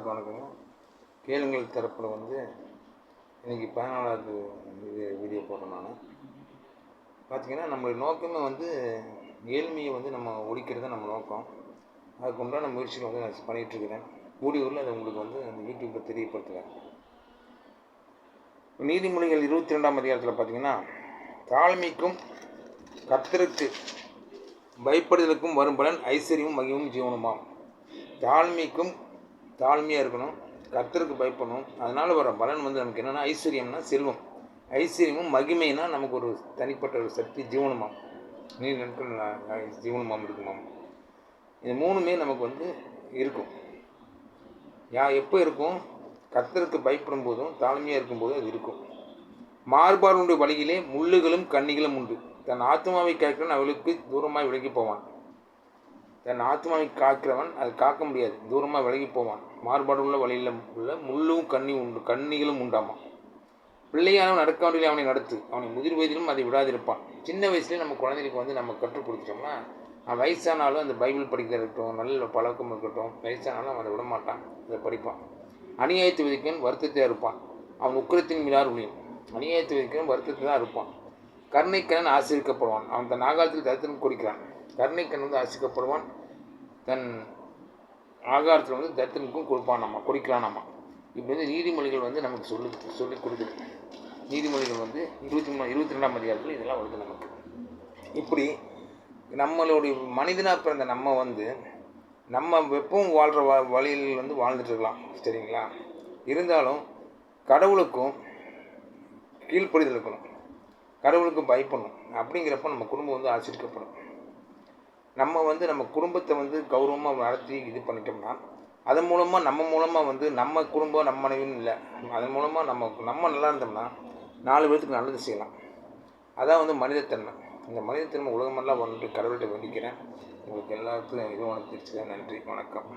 அனைவருக்கும் வணக்கங்க. கேளுங்கள் தரப்பில் இன்றைக்கி 14வது வீடியோ போடுறேன். நான் பார்த்திங்கன்னா நம்மளுடைய நோக்கமே ஏழ்மையை நம்ம ஒழிக்கிறது தான் நம்ம நோக்கம். அதுக்கு உண்டான முயற்சிகள் நான் பண்ணிகிட்ருக்கிறேன். கூடியூரில் அதை உங்களுக்கு அந்த யூடியூப்பில் தெரியப்படுத்துகிறேன். நீதிமொழிகள் 22ஆம் அதிகாரத்தில் பார்த்திங்கன்னா, தாழ்மைக்கும் கர்த்தருக்கு பயப்படுதலுக்கும் வரும் பலன் ஐஸ்வர்யமும் மகிமும் ஜீவனுமாம். தாழ்மையாக இருக்கணும், கர்த்தருக்கு பயப்படணும். அதனால் வர பலன் நமக்கு என்னென்னா, ஐஸ்வர்யம்னா செல்வம், ஐஸ்வர்யமும் மகிமைனா நமக்கு ஒரு தனிப்பட்ட ஒரு சக்தி ஜீவனமாம், நீர் நாட்கள் ஜீவனமாம் இருக்குமாம். இது மூணுமே நமக்கு இருக்கும். எப்போ இருக்கும்? கர்த்தருக்கு பயப்படும் போதும் தாழ்மையாக இருக்கும்போதும் அது இருக்கும். மாறுபாடுடைய வழியிலே முள்ளுகளும் கண்ணிகளும் உண்டு. தன் ஆத்மாவை காக்கிறவன் அவளுக்கு தூரமாக விலகி போவான். தன் ஆத்மாவை காக்கிறவன் அது காக்க முடியாது, தூரமாக விலகி போவான். மாறுபாடு உள்ள வழியில் உள்ள முள்ளும் கண்ணிகளும் உண்டாமா. பிள்ளையானவன் நடக்க வழியில் அவனை நடத்து, அவனை முதிர் வயதிலும் அதை விடாதிருப்பான். சின்ன வயசுலேயே நம்ம குழந்தைகளுக்கு நம்ம கற்றுக் கொடுத்துட்டோம்னா, வயசானாலும் அந்த பைபிள் படிக்கிறது இருக்கட்டும், நல்ல பழக்கம் இருக்கட்டும், வயசானாலும் அவன் அதை விடமாட்டான், அதை படிப்பான். அநியாயத்தை விதிக்கவன் வருத்தத்தை இருப்பான், அவன் உக்கிரத்தின் மீதார் ஒழியும். அநியாயத்தை விதிக்கவன் வருத்தத்தை தான் இருப்பான். கருணைக்கண்ணன் ஆசிரிக்கப்படுவான், அவன் தன் ஆகாரத்தில் தரித்திரம் கொடுக்கிறான். கருணைக்கண்ணன் ஆசிரிக்கப்படுவான், தன் ஆகாரத்தில் தரித்திரனுக்கும் கொடுக்கிறானாமா. இப்படி நீதிமொழிகள் நமக்கு சொல்லி கொடுக்குது. நீதிமொழிகள் 22ஆம் அதிகாரத்தில் இதெல்லாம் வருது நமக்கு. இப்படி நம்மளுடைய மனிதனாக பிறந்த நம்ம எப்பவும் வாழ்கிற வழியில் வாழ்ந்துட்டு இருக்கலாம், சரிங்களா? இருந்தாலும் கடவுளுக்கும் கீழ்ப்படிதல் இருக்கணும், கடவுளுக்கும் பயப்படணும். அப்படிங்கிறப்ப நம்ம குடும்பம் ஆசிரிக்கப்படும். நம்ம குடும்பத்தை கௌரவமாக நடத்தி இது பண்ணிட்டோம்னா, அதன் மூலமாக நம்ம குடும்பம் நம்ம மனைவின்னு இல்லை, அதன் மூலமாக நம்ம நல்லா இருந்தோம்னா 4 பேருக்கு நல்லது செய்யலாம். அதான் மனிதத்தன்மை. இந்த மனிதத்தன்மை உலகமெல்லாம் கடவுள்கிட்ட வேண்டிக்கிறேன். உங்களுக்கு எல்லாத்துக்கும் இது உணர்த்திருச்சு. நன்றி, வணக்கம்.